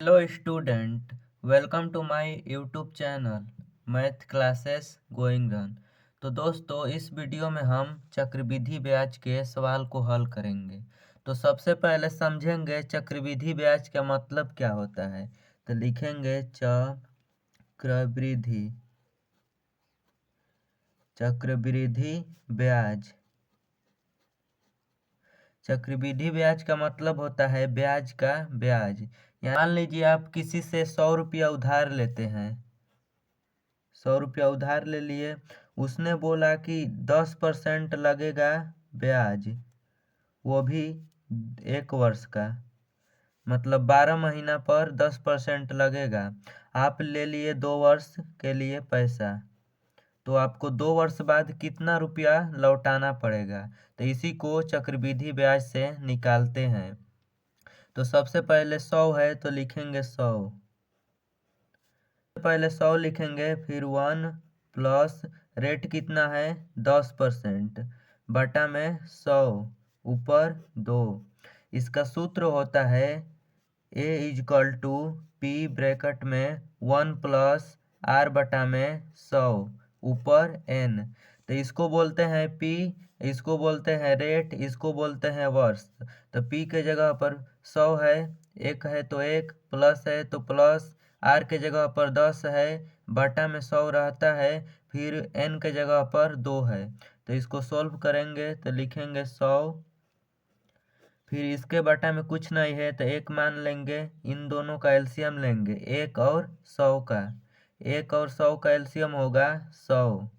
Hello student, welcome to my YouTube channel math classes going run. तो दोस्तों, इस video में हम चक्रवृद्धि ब्याज के सवाल को हल करेंगे। तो सबसे पहले समझेंगे चक्रवृद्धि ब्याज का मतलब क्या होता है। तो लिखेंगे चक्रवृद्धि चक्रवृद्धि ब्याज। चक्रवृद्धि ब्याज का मतलब होता है ब्याज का ब्याज। मान लीजिए आप किसी से 100 रुपया उधार लेते हैं। 100 रुपया उधार ले लिए। उसने बोला कि 10% लगेगा ब्याज, वो भी 1 वर्ष का। मतलब 12 महीना पर 10% लगेगा। आप ले लिए 2 वर्ष के लिए पैसा, तो आपको 2 वर्ष बाद कितना रुपया लौटाना पड़ेगा। तो इसी को चक्रवृद्धि ब्याज से निकालते हैं। तो सबसे पहले 100 है तो लिखेंगे 100। पहले 100 लिखेंगे, फिर 1 प्लस रेट कितना है 10% बटा में 100 ऊपर 2। इसका सूत्र होता है A equal to P bracket में 1 प्लस R बटा में 100 ऊपर N। तो इसको बोलते हैं P, इसको बोलते हैं रेट, इसको बोलते हैं वर्ष। तो P के जगह पर 100 है, एक है तो एक, प्लस है तो प्लस, आर के जगह पर 10 है, बटा में 100 रहता है, फिर एन के जगह पर 2 है। तो इसको सोल्व करेंगे तो लिखेंगे 100, फिर इसके बटा में कुछ नहीं है तो एक मान लेंगे। इन दोनों का एलसीएम लेंगे, 1 और 100 का। 1 और 100 का एलसीएम होगा 100।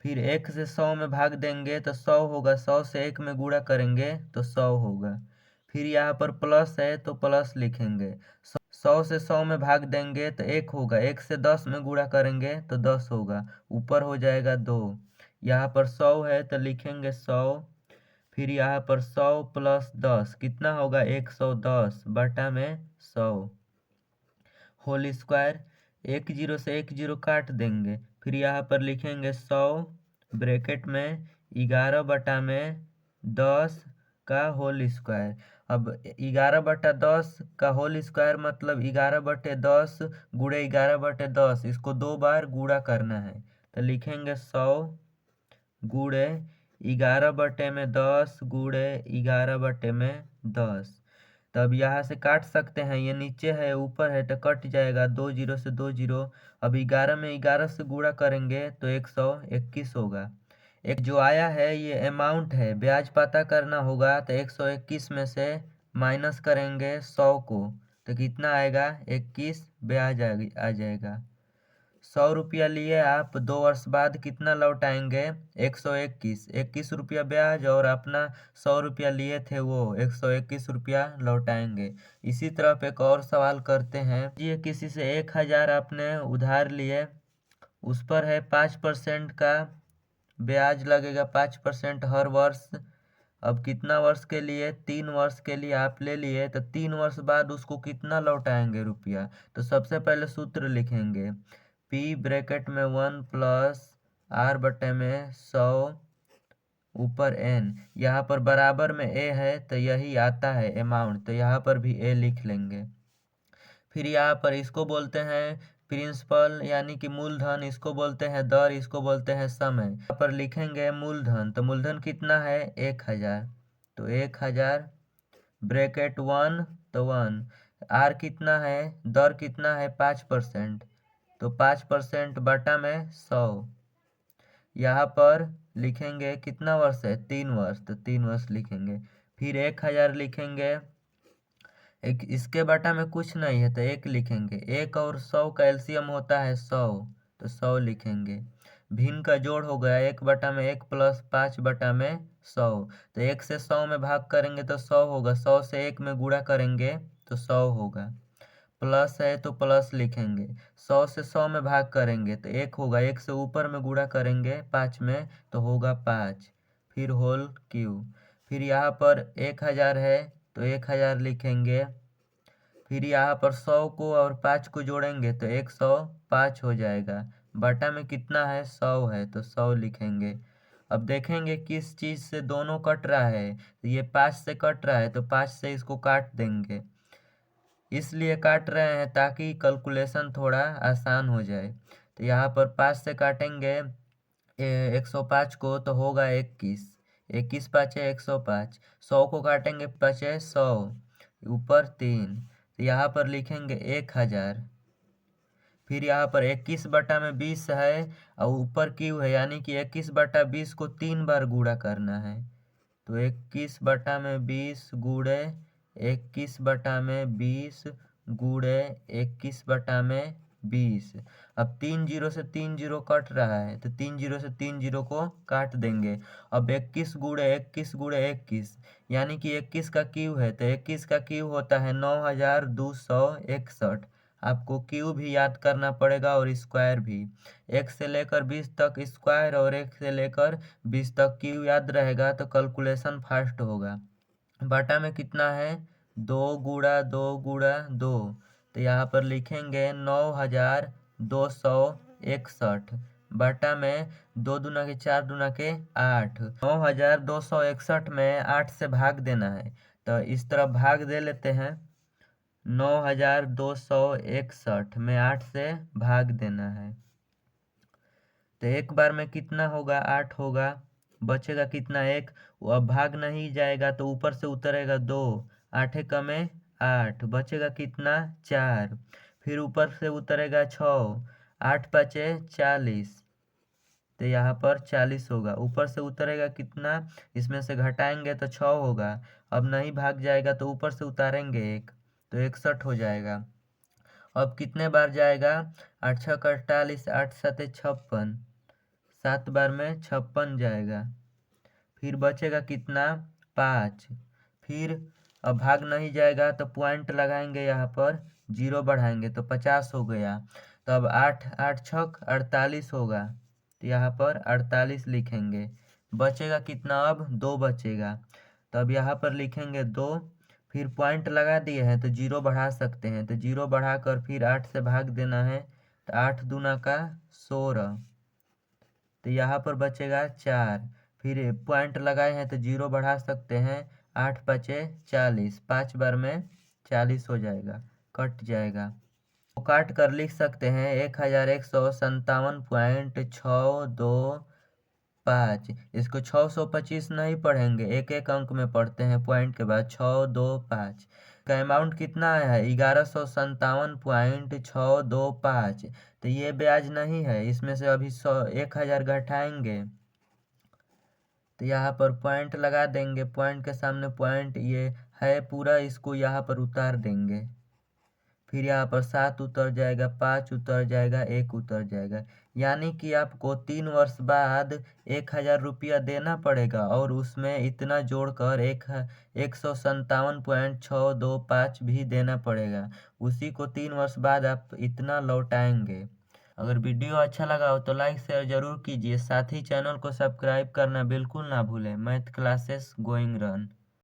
फिर 1 से 100 में भाग देंगे तो 100 होगा, 100 से 1 में गुणा करेंगे तो 100 होगा। फिर यहाँ पर प्लस है तो प्लस लिखेंगे। 100 से 100 में भाग देंगे तो 1 होगा, 1 से 10 में गुणा करेंगे तो 10 होगा, ऊपर हो जाएगा 2। यहाँ पर 100 है तो लिखेंगे 100। फिर यहाँ पर 100 प्लस 10 कितना होगा 110 बटा में 100 होल स्क्वायर। 1 0 से 1 0 काट देंगे। फिर यहाँ पर लिखेंगे 100 ब्रैकेट में 11 बटा में 10 का होल स्क्वायर। अब 11/10 का होल स्क्वायर मतलब 11/10 गुणे 11/10, इसको 2 बार गुणा करना है। तो लिखेंगे 100 गुणे 11/10 गुणे 11/10। तब यहाँ से काट सकते हैं, ये नीचे है ऊपर है तो कट जाएगा, 2 0 से 2 0। अब 11 में 11 से गुणा करेंगे तो 121 होगा। एक जो आया है ये अमाउंट है, ब्याज पता करना होगा। तो 121 में से माइनस करेंगे 100 को तो कितना आएगा 21 ब्याज आ जाएगा। 100 रुपया लिए आप, 2 वर्ष बाद कितना लौटाएंगे 121। 21 रुपया ब्याज और अपना 100 रुपया लिए थे वो 121 रुपया लौटाएंगे। इसी तरह एक और सवाल करते हैं। ये किसी से 1000 आपने उधार लिए, उस पर है 5% का ब्याज लगेगा, 5% हर वर्ष। अब कितना वर्ष के लिए 3 वर्ष के लिए आप ले लिए, तो 3 वर्ष बाद उसको कितना लौटाएंगे रुपया। तो सबसे पहले सूत्र लिखेंगे, P ब्रैकेट में 1 प्लस R बटे में 100 ऊपर N। यहाँ पर बराबर में A है तो यही आता है अमाउंट, तो यहाँ पर भी A लिख लेंगे। फिर यहाँ पर इसको बोलते हैं प्रिंसिपल यानी कि मूलधन, इसको बोलते हैं दर, इसको बोलते हैं समय। यहाँ पर लिखेंगे मूलधन, तो मूलधन कितना है 1000, तो 1000 ब्रैकेट 1 तो 1। आर कितना है, दर कितना है 5%, तो 5% बटा में 100। यहाँ पर लिखेंगे कितना वर्ष है 3 वर्ष, तो 3 वर्ष लिखेंगे। फिर 1000 लिखेंगे, एक इसके बटा में कुछ नहीं है तो 1 लिखेंगे। 1 और 100 का एलसीएम होता है 100, तो 100 लिखेंगे। भिन्न का जोड़ हो गया, 1 बटा में 1 प्लस 5 बटा में 100। तो 1 से 100 में भाग करेंगे तो 100 होगा, 100 से 1 में गुणा करेंगे तो 100 होगा। प्लस है तो प्लस लिखेंगे, 100 से 100 में भाग करेंगे तो 1 होगा, 1 से ऊपर में गुणा करेंगे 5 में तो होगा 5। फिर होल क्यू। फिर यहाँ पर 1000 है तो 1000 लिखेंगे। फिर यहाँ पर 100 को और 5 को जोड़ेंगे तो 105 हो जाएगा, बटा में कितना है 100 है तो 100 लिखेंगे। अब देखेंगे किस चीज़ से दोनों कट रहा है, तो ये 5 से कट रहा है तो 5 से इसको काट देंगे। इसलिए काट रहे हैं ताकि कैलकुलेशन थोड़ा आसान हो जाए। तो यहाँ पर 5 से काटेंगे 105 को तो होगा 21, 21 पाँचे 105। 100 को काटेंगे बचे 100, ऊपर 3। तो यहाँ पर लिखेंगे 1000। फिर यहाँ पर 21/20 है और ऊपर क्यू है, यानी कि 21/20 को 3 बार गुणा करना है। तो 21/20 गुणे 21/20 गुणे 21/20। अब 3 जीरो से 3 जीरो कट रहा है, तो 3 जीरो से 3 जीरो को काट देंगे। अब 21 गुणे 21 गुणे 21, यानी कि 21 का क्यू है, तो 21 का क्यू होता है 9261। आपको क्यू भी याद करना पड़ेगा और स्क्वायर भी। 1 से लेकर 20 तक स्क्वायर और 1 से लेकर 20 तक क्यू याद रहेगा तो कैलकुलेशन फास्ट होगा। बटा में कितना है, 2 गुणा 2 गुणा 2। तो यहाँ पर लिखेंगे 9261 बटा में 2 दूना के 4 दूना के 8। 9261 में 8 से भाग देना है, तो इस तरह भाग दे लेते हैं। 9261 में 8 से भाग देना है, तो एक बार में कितना होगा, 8 होगा। बचेगा कितना, 1। अब भाग नहीं जाएगा तो ऊपर से उतरेगा 2, 8 कमे 8, बचेगा कितना, 4। फिर ऊपर से उतरेगा 6, 8 पाँचे 40, तो यहाँ पर 40 होगा। ऊपर से उतरेगा कितना, इसमें से घटाएंगे तो 6 होगा। अब नहीं भाग जाएगा तो ऊपर से उतारेंगे 1, तो 61 हो जाएगा। अब कितने बार जाएगा, 8 छक 48, 8 सते 56, 7 बार में 56 जाएगा। फिर बचेगा कितना, 5। फिर अब भाग नहीं जाएगा तो पॉइंट लगाएंगे, यहाँ पर 0 बढ़ाएंगे तो 50 हो गया। तो अब 8 8 छक 48 होगा, तो यहाँ पर 48 लिखेंगे। बचेगा कितना, अब 2 बचेगा। तो अब यहाँ पर लिखेंगे 2। फिर पॉइंट लगा दिए हैं तो 0 बढ़ा सकते हैं, तो 0 बढ़ाकर फिर 8 से भाग देना है, तो 8 दूना का 16, तो यहाँ पर बचेगा 4। फिर पॉइंट लगाए हैं तो 0 बढ़ा सकते हैं, 8 पाँचे 40, 5 बार में 40 हो जाएगा, कट जाएगा। तो काट कर लिख सकते हैं 1157.625। इसको 625 नहीं पढ़ेंगे, एक एक अंक में पढ़ते हैं, पॉइंट के बाद 625 का अमाउंट कितना आया है, 1157.625। तो ये ब्याज नहीं है, इसमें से अभी 1000 घटाएंगे, तो यहाँ पर पॉइंट लगा देंगे। पॉइंट के सामने पॉइंट ये है पूरा, इसको यहाँ पर उतार देंगे। फिर यहाँ पर 7 उतर जाएगा, 5 उतर जाएगा, 1 उतर जाएगा, यानी कि आपको 3 वर्ष बाद 1000 रुपया देना पड़ेगा और उसमें इतना जोड़कर 157.625 भी देना पड़ेगा। उसी को 3 वर्ष बाद आप इतना लौटाएंगे। अगर वीडियो अच्छा लगा हो तो लाइक शेयर जरूर कीजिए, साथ ही चैनल को सब्सक्राइब करना बिल्कुल ना भूलें। Math classes going run.